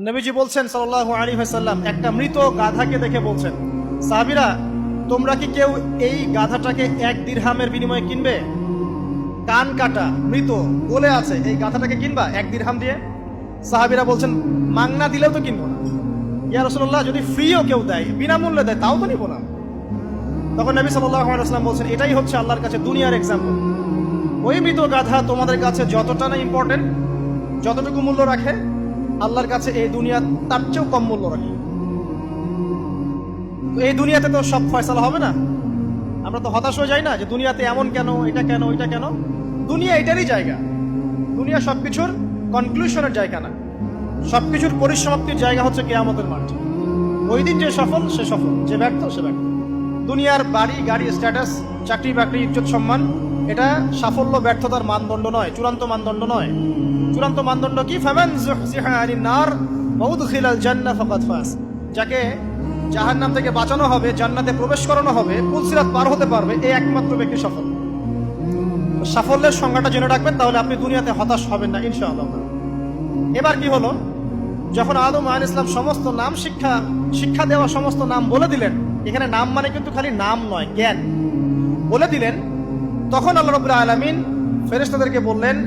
নবীজি বলছেন সাল্লাল্লাহু আলাইহি ওয়াসাল্লাম, একটা মৃত গাধাকে দেখে বলছেন, সাহাবীরা তোমরা কি কেউ এই গাধাটাকে 1 দিরহামের বিনিময়ে কিনবে? কান কাটা, মৃত, গলে আছে, এই গাধাটাকে কিনবা 1 দিরহাম দিয়ে? সাহাবীরা বলছেন, মাংনা দিলেও তো কিনবো না। ইয়া রাসূলুল্লাহ, যদি ফ্রিও কেউ দেয়, বিনামূল্যে দেয়, তাও তো নিব না। তখন নবী সাল্লাল্লাহু আলাইহি ওয়াসাল্লাম বলছেন, এটাই হচ্ছে আল্লাহর কাছে দুনিয়ার এক্সাম্পল। ওই মৃত গাধা তোমাদের কাছে যতটা না ইম্পর্টেন্ট, যতটুকু মূল্য রাখে, আল্লাহর কাছে এই দুনিয়া তার চেয়েও কম মূল্য রাখে। এই দুনিয়াতে তো সব ফয়সালা হবে না। আমরা তো হতাশ হয়ে যাই না যে দুনিয়াতে এমন কেন, এটা কেন, ওইটা কেন। দুনিয়া এটারই জায়গা। দুনিয়া সবকিছুর কনক্লুশনের জায়গা না, সবকিছুর পরিসমাপ্তির জায়গা হচ্ছে কিয়ামতের মাঠ। ওই দিন যে সফল সে সফল, যে ব্যর্থ সে ব্যর্থ। দুনিয়ার বাড়ি গাড়ি, স্ট্যাটাস, চাকরি বাকরি, ইজ্জত সম্মান, এটা সাফল্য ব্যর্থতার মানদণ্ড নয়, চূড়ান্ত মানদণ্ড নয়। চূড়ান্ত মানদণ্ড কি? ফামান যুহজিহা আনিন নার ওয়া উদখিলাল জান্নাহ ফাকাদ ফাজ। যাকে জাহান্নাম থেকে বাঁচানো হবে, জান্নাতে প্রবেশ করানো হবে, পুলসিরাত পার হতে পারবে, এই একমাত্র ব্যক্তি সফল। সাফল্যের সংজ্ঞাটা জেনে রাখবেন, তাহলে আপনি দুনিয়াতে হতাশ হবেন না ইনশাআল্লাহ। এবার কি হলো, যখন আদম আলাইহিস সালাম সমস্ত নাম শিক্ষা দেওয়া সমস্ত নাম বলে দিলেন, এখানে নাম মানে কিন্তু খালি নাম নয়, জ্ঞান বলে দিলেন, তখন আল্লাহ রাব্বুল আলামিন ফেরেশতাদেরকে বললেন,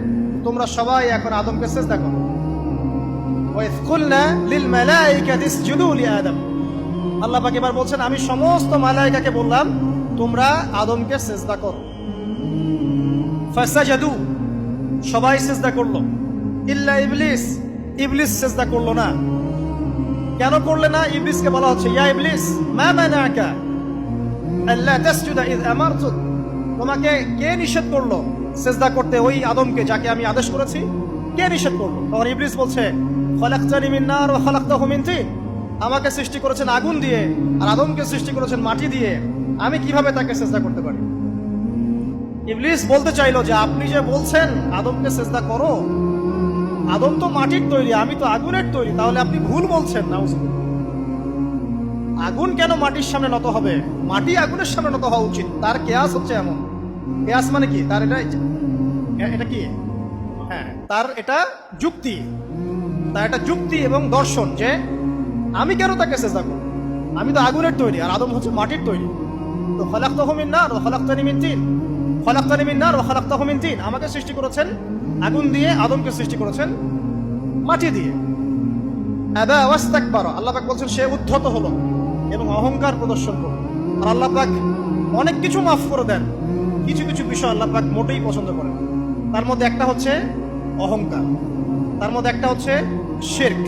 তোমরা সবাই এখন আদমকে সিজদা করো। ওয়া ইয কুলনা লিল মালাইকাতি ইসজুদু লি আদম। আল্লাহ পাক এবার বলছেন, আমি সমস্ত মালায়েকাকে বললাম তোমরা আদমকে সিজদা করো। ফাসাজাদু, সবাই সিজদা করলো, ইল্লা ইবলিস, ইবলিস সিজদা করলো না। কেন করলে না? ইবলিসকে বলা হচ্ছে, ইয়া ইবলিস মা মানাকা আল্লা তাসজুদা ইয আমারতুক। তোমাকে কে নিষেধ করলো সিজদা করতে ওই আদমকে, যাকে আমি আদেশ করেছি? কে নিষেধ করলো? তখন ইবলিস বলছে, খলাকতানি মিন নার ওয়া খলাকতাহু মিন তিন। আমাকে সৃষ্টি করেছেন আগুন দিয়ে, আর আদমকে সৃষ্টি করেছেন মাটি দিয়ে, আমি কিভাবে তাকে সিজদা করতে পারি? ইবলিস বলতে চাইলো যে আপনি যে বলছেন আদমকে সিজদা করো, আদম তো মাটির তৈরি, আমি তো আগুনের তৈরি, তাহলে আপনি ভুল বলছেন। নাউজুবিল্লাহ। আগুন কেন মাটির সামনে নত হবে? মাটি আগুনের সামনে নত হওয়া উচিত। তার কেয়াস হচ্ছে এমন। কেয়াস মানে কি? তার এটা কি? হ্যাঁ, তার এটা যুক্তি, তার এটা যুক্তি এবং দর্শন যে আমি কেন তাকে সিজদা করব? আমি তো আগুনের তৈরি, আর আদম হচ্ছে মাটির তৈরি। তো খলাকতাহু মিন নার ওয়া খলাকতানি মিন তিন, খলাকতানি মিন নার ওয়া খলাকতাহু মিন তিন। আমাকে সৃষ্টি করেছেন আগুন দিয়ে, আদমকে সৃষ্টি করেছেন মাটি দিয়ে। আবা ওয়াস্তাকবারা, আল্লাহ পাক বলছেন সে উদ্ধত হলো এবং অহংকার প্রদর্শন করলো। আর আল্লাহ পাক অনেক কিছু মাফ করে দেন, কিছু কিছু বিষয় আল্লাহ পাক মোটেই পছন্দ করেন। তার মধ্যে একটা হচ্ছে অহংকার, তার মধ্যে একটা হচ্ছে শিরক।